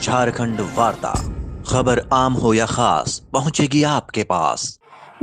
झारखंड वार्ता, खबर आम हो या खास पहुंचेगी आपके पास।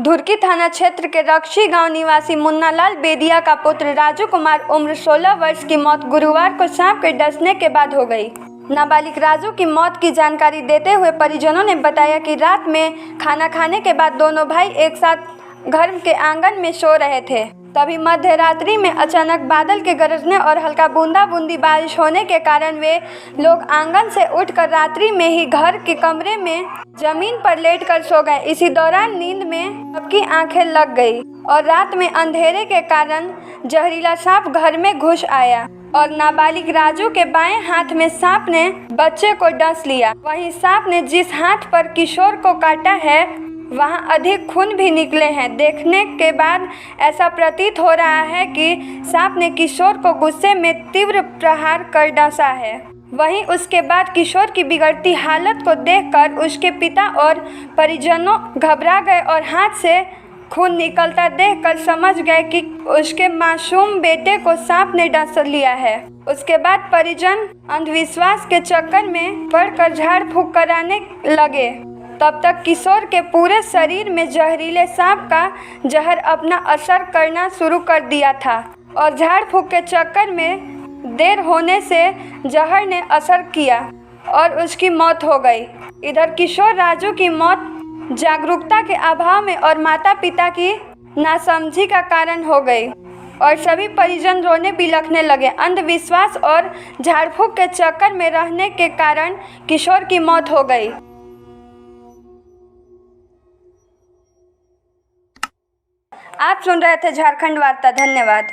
धुरकी थाना क्षेत्र के रक्षी गांव निवासी मुन्नालाल बेदिया का पुत्र राजू कुमार उम्र 16 वर्ष की मौत गुरुवार को सांप के डसने के बाद हो गई। नाबालिग राजू की मौत की जानकारी देते हुए परिजनों ने बताया कि रात में खाना खाने के बाद दोनों भाई एक साथ घर के आंगन में सो रहे थे। तभी मध्य रात्रि में अचानक बादल के गरजने और हल्का बूंदाबूंदी बारिश होने के कारण वे लोग आंगन से उठकर रात्रि में ही घर के कमरे में जमीन पर लेटकर सो गए। इसी दौरान नींद में सबकी आंखें लग गई और रात में अंधेरे के कारण जहरीला सांप घर में घुस आया और नाबालिग राजू के बाएं हाथ में सांप ने बच्चे को डस लिया। वहीं सांप ने जिस हाथ पर किशोर को काटा है वहां अधिक खून भी निकले हैं। देखने के बाद ऐसा प्रतीत हो रहा है कि सांप ने किशोर को गुस्से में तीव्र प्रहार कर डसा है। वहीं उसके बाद किशोर की बिगड़ती हालत को देखकर उसके पिता और परिजनों घबरा गए और हाथ से खून निकलता देखकर समझ गए कि उसके मासूम बेटे को सांप ने डस लिया है। उसके बाद परिजन अंधविश्वास के चक्कर में पड़कर झाड़ फूंक कराने लगे। तब तक किशोर के पूरे शरीर में जहरीले सांप का जहर अपना असर करना शुरू कर दिया था और झाड़ फूंक के चक्कर में देर होने से जहर ने असर किया और उसकी मौत हो गई। इधर किशोर राजू की मौत जागरूकता के अभाव में और माता पिता की नासमझी का कारण हो गई और सभी परिजन रोने बिलखने लगे। अंधविश्वास और झाड़ फूंक के चक्कर में रहने के कारण किशोर की मौत हो गई। आप सुन रहे थे झारखंड वार्ता। धन्यवाद।